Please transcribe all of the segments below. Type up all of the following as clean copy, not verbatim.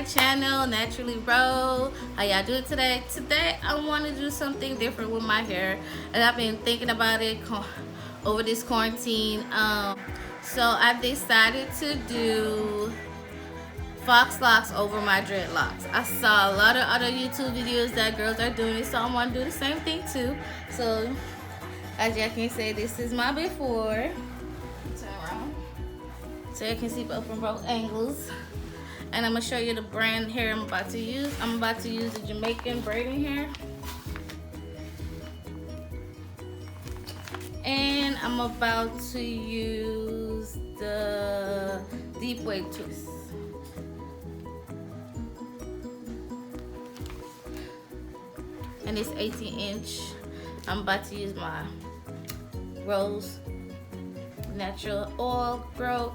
channel, Naturally Roll. How y'all doing today? Today I want to do something different with my hair, and I've been thinking about it over this quarantine. So I decided to do Fox locks over my dreadlocks. I saw a lot of other YouTube videos that girls are doing it, so I want to do the same thing too. So as y'all can see, this is my before. Turn around so you can see both from both angles. And I'm gonna show you the brand hair I'm about to use. I'm about to use the Jamaican braiding hair. And I'm about to use the deep wave twist. And it's 18-inch. I'm about to use my Rose Natural Oil Growth.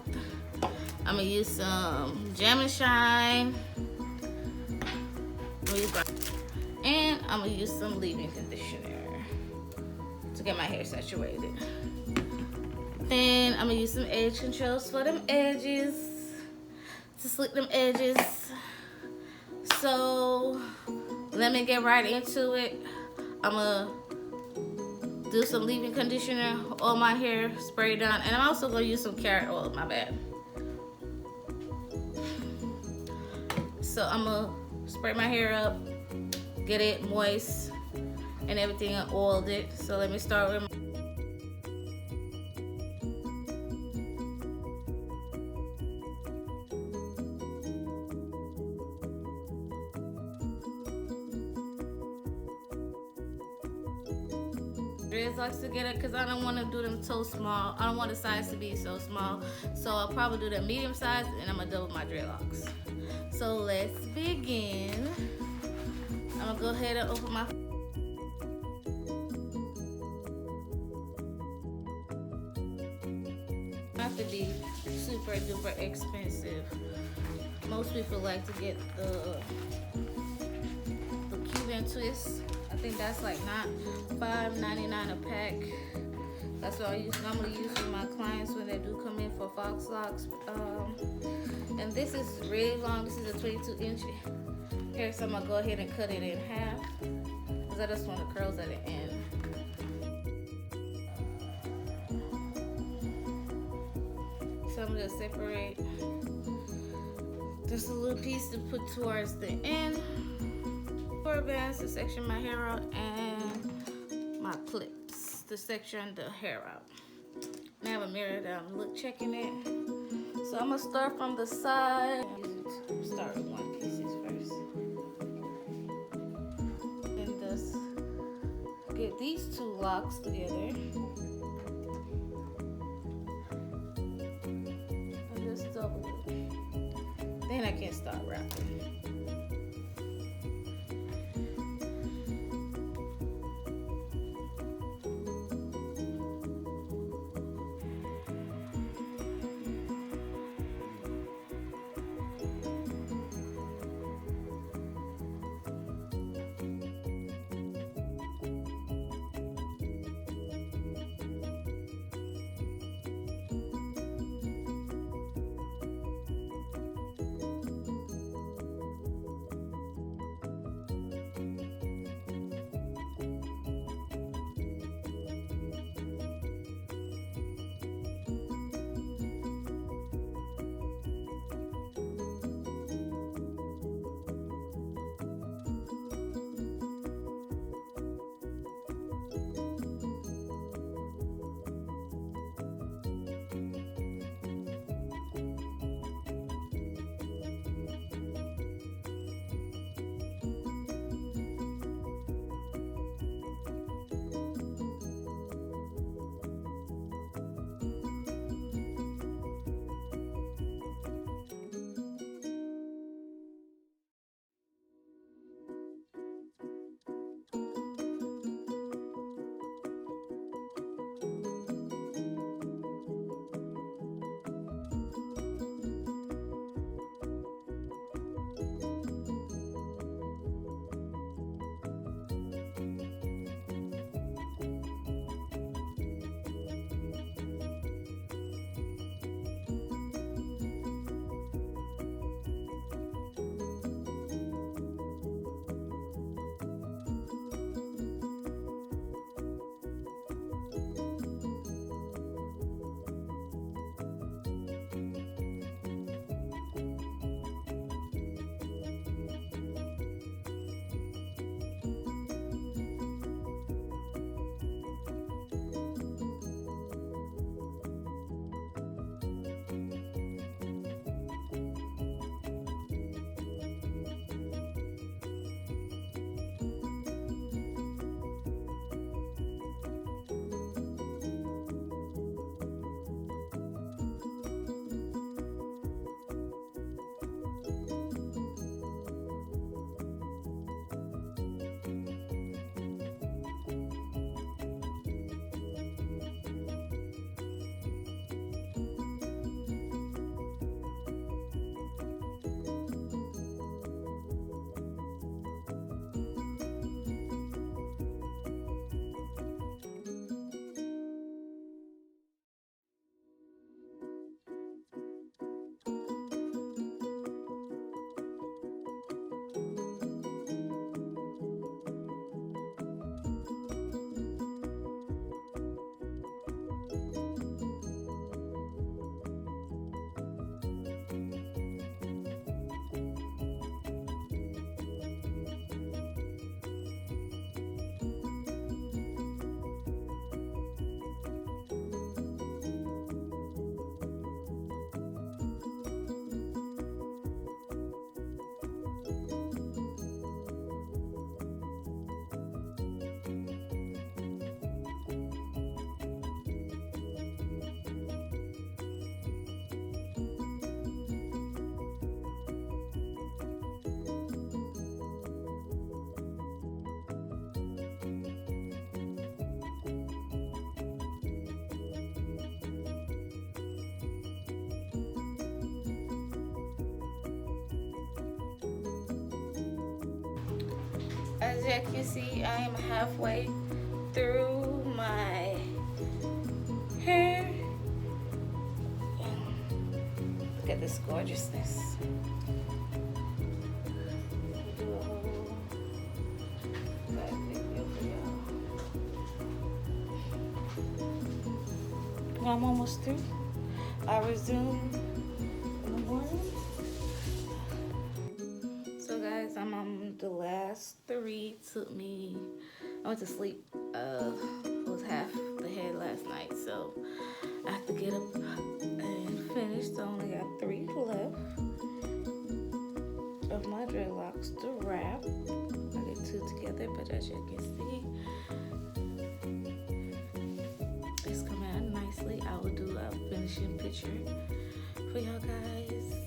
I'm gonna use some Jam and Shine. And I'm gonna use some leave-in conditioner to get my hair saturated. Then I'm gonna use some edge controls for them edges, to slick them edges. So let me get right into it. I'm gonna do some leave-in conditioner on my hair, spray down, and I'm also gonna use some carrot oil, my bad. So I'm gonna spray my hair up, get it moist and everything, and oiled it. So let me start with dreadlocks together, because I don't want to do them so small. I don't want the size to be so small. So I'll probably do the medium size, and I'm gonna double my dreadlocks. So let's begin. I'm gonna go ahead and open my not to be super duper expensive. Most people like to get the Cuban twist. I think that's like $5.99 a pack. That's what I normally use for my clients when they do come in for Fox locks. And this is really long. This is a 22-inch hair, so I'm gonna go ahead and cut it in half because I just want the curls at the end. So I'm gonna separate just a little piece to put towards the end for bands to section my hair out, and my clips to section the hair out. And I have a mirror that I'm checking it. So I'm gonna start from the side. Start with one piece first. And just get these two locks together. And just double it. Then I can start wrapping. y'all can see, I am halfway through my hair. Look at this gorgeousness. Do a whole back video for y'all. I'm almost through. I resume in the morning. So guys, I'm on the last 3. Took me, I went to sleep, it was half the head last night, so I have to get up and finish. So I only got 3 left of my dreadlocks to wrap. I get 2 together, but as you can see, it's coming out nicely. I will do a finishing picture for y'all guys.